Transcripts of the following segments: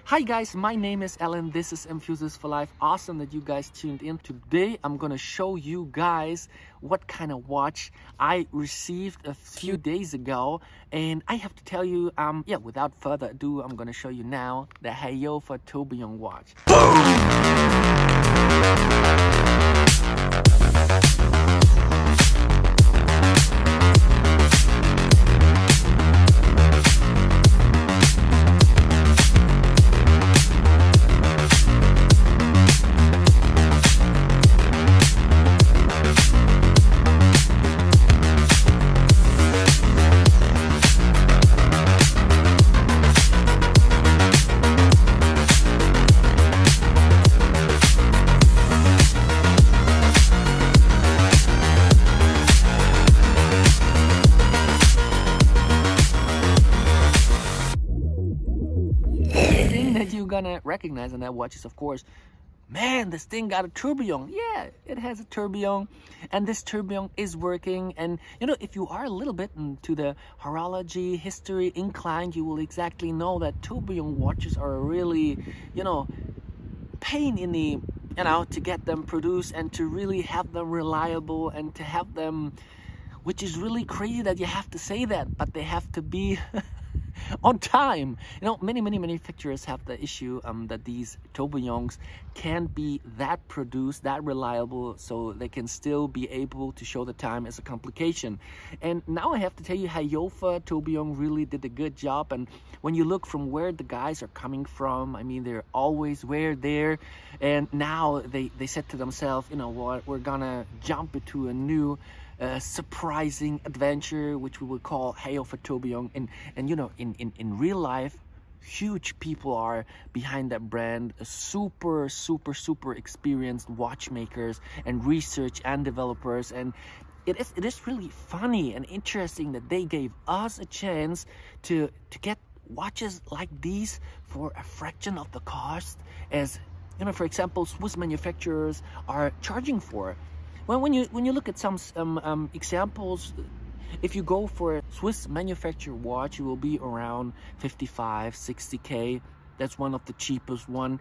Hi guys, my name is Alan. This is M-thusiast for Life. Awesome that you guys tuned in. Today I'm gonna show you guys what kind of watch I received a few days ago, and I have to tell you, without further ado, I'm gonna show you now the Haofa Tourbillon watch. That you're gonna recognize on that watch is, of course, man, this thing got a tourbillon. Yeah, it has a tourbillon, and this tourbillon is working. And you know, if you are a little bit into the horology history inclined, you will exactly know that tourbillon watches are a really, pain in the, to get them produced and to really have them reliable and to have them, which is really crazy that you have to say that, but they have to be on time. Many manufacturers have the issue that these tourbillons can't be that produced, that reliable, so they can still be able to show the time as a complication. And now I have to tell you, Haofa Tourbillon really did a good job. And when you look from where the guys are coming from, I mean, they're always there. And now they said to themselves, you know what, we're gonna jump into a new surprising adventure, which we will call Haofa Tourbillon. And in real life, huge people are behind that brand, super experienced watchmakers and research and developers. And it is really funny and interesting that they gave us a chance to get watches like these for a fraction of the cost as, for example, Swiss manufacturers are charging for. Well, when you look at some examples, if you go for a Swiss manufactured watch, it will be around 55-60K. That's one of the cheapest one,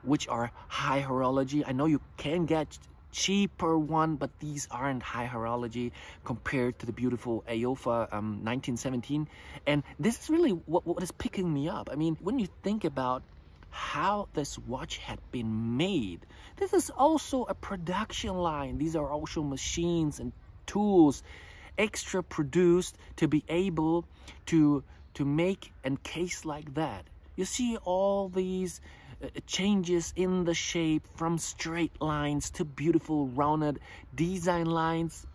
which are high horology. I know you can get cheaper one, but these aren't high horology compared to the beautiful Haofa 1917. And this is really what is picking me up. I mean, when you think about how this watch had been made, this is also a production line. These are also machines and tools extra produced to be able to make a case like that. You see all these changes in the shape, from straight lines to beautiful rounded design lines.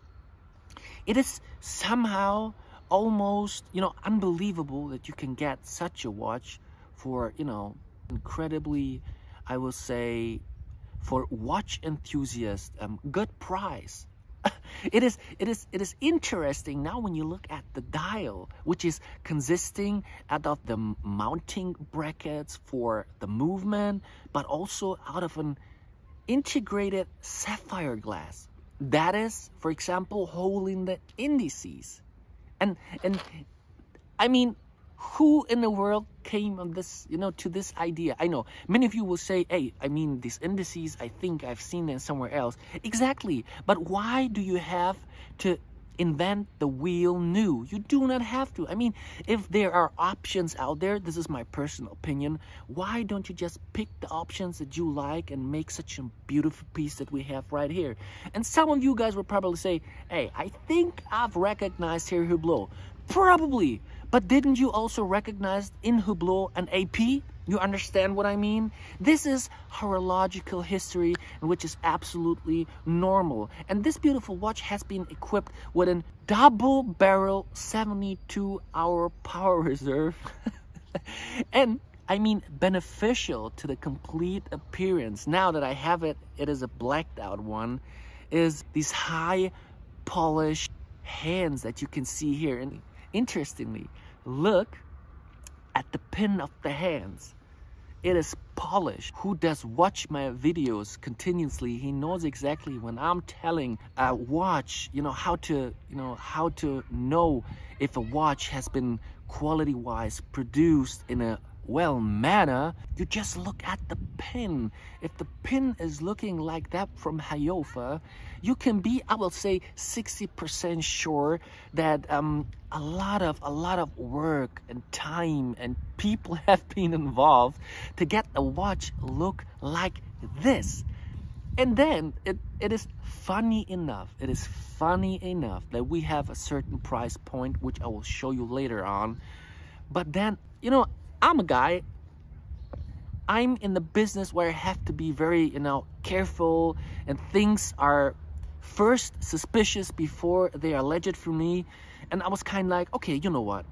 It is somehow almost unbelievable that you can get such a watch for incredibly, I will say, for watch enthusiasts, good price. It is interesting now when you look at the dial, which is consisting out of the mounting brackets for the movement, but also out of an integrated sapphire glass that is, for example, holding the indices. And I mean, who in the world came on this, to this idea? I know many of you will say, hey, I mean, these indices, I think I've seen them somewhere else. Exactly. But why do you have to invent the wheel new? You do not have to. I mean, if there are options out there, this is my personal opinion, why don't you just pick the options that you like and make such a beautiful piece that we have right here? And some of you guys will probably say, hey, I think I've recognized here Hublot. Probably. But didn't you also recognize in Hublot an AP? You understand what I mean? This is horological history, which is absolutely normal. And this beautiful watch has been equipped with a double barrel 72-hour power reserve. And I mean, beneficial to the complete appearance. Now that I have it, it is a blacked out one, is these high polished hands that you can see here. And interestingly, look at the pin of the hands. It is polished. Who does watch my videos continuously, he knows exactly when I'm telling a watch, how to know if a watch has been quality-wise produced in a well manner, you just look at the pin. If the pin is looking like that from Haofa, you can be, I will say, 60% sure that a lot of work and time and people have been involved to get a watch look like this. And then it is funny enough, that we have a certain price point, which I will show you later on. But then, you know, I'm a guy, I'm in the business where I have to be very, you know, careful, and things are first suspicious before they are legit for me. And I was kind of like, okay, you know what?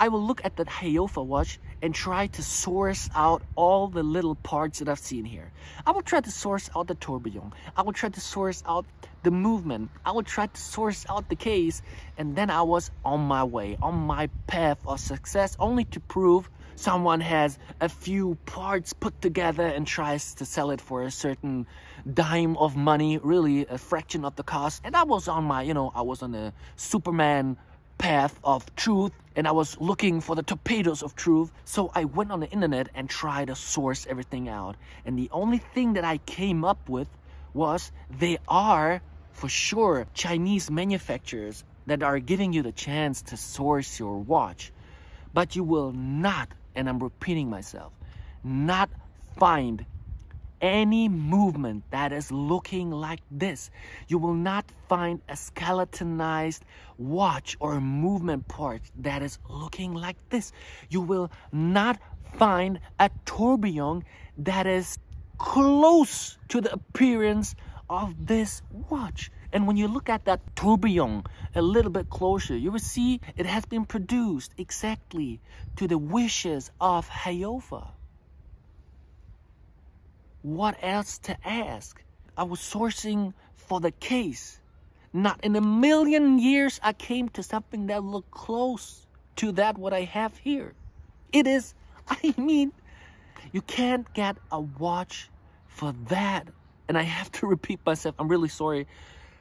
I will look at that Haofa watch and try to source out all the little parts that I've seen here. I will try to source out the tourbillon. I will try to source out the movement. I will try to source out the case. And then I was on my way, on my path of success, only to prove someone has a few parts put together and tries to sell it for a certain dime of money, really a fraction of the cost. And I was on my, you know, I was on a Superman path of truth, and I was looking for the torpedoes of truth. So I went on the internet and tried to source everything out, and the only thing that I came up with was they are for sure Chinese manufacturers that are giving you the chance to source your watch, but you will not, and I'm repeating myself, not find any movement that is looking like this. You will not find a skeletonized watch or a movement part that is looking like this. You will not find a tourbillon that is close to the appearance of this watch. And when you look at that tourbillon a little bit closer, you will see it has been produced exactly to the wishes of Haofa. What else to ask? I was sourcing for the case. Not in a million years I came to something that looked close to that what I have here. It is, I mean, you can't get a watch for that. And I have to repeat myself, I'm really sorry,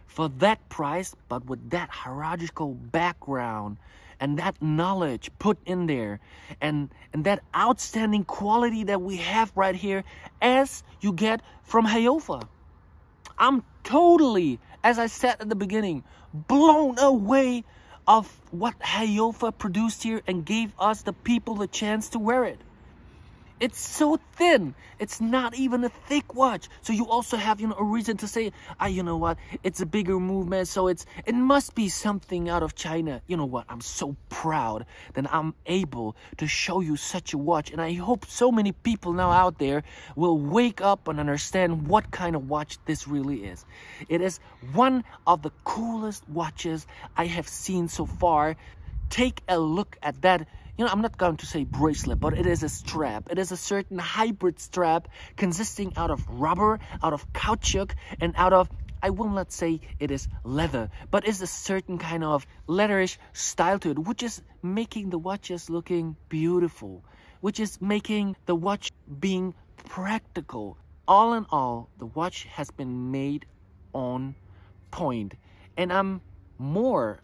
for that price, but with that hierarchical background and that knowledge put in there, and that outstanding quality that we have right here as you get from Haofa. I'm totally, as I said at the beginning, blown away of what Haofa produced here and gave us, the people, the chance to wear it. It's so thin. It's not even a thick watch. So you also have, you know, a reason to say, you know what, it's a bigger movement, so it must be something out of China. You know what, I'm so proud that I'm able to show you such a watch. And I hope so many people now out there will wake up and understand what kind of watch this really is. It is one of the coolest watches I have seen so far. Take a look at that. You know, I'm not going to say bracelet, but it is a strap. It is a certain hybrid strap consisting out of rubber, out of caoutchouc, and out of, I will not say it is leather, but it's a certain kind of leatherish style to it, which is making the watches looking beautiful, which is making the watch being practical. All in all, the watch has been made on point, and I'm more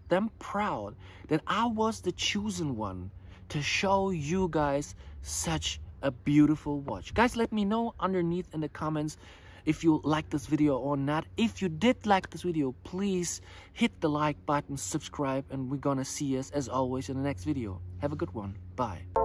than proud that I was the chosen one to show you guys such a beautiful watch. Guys, let me know underneath in the comments if you like this video or not. If you did like this video, please hit the like button, subscribe, and we're gonna see us as always in the next video. Have a good one. Bye.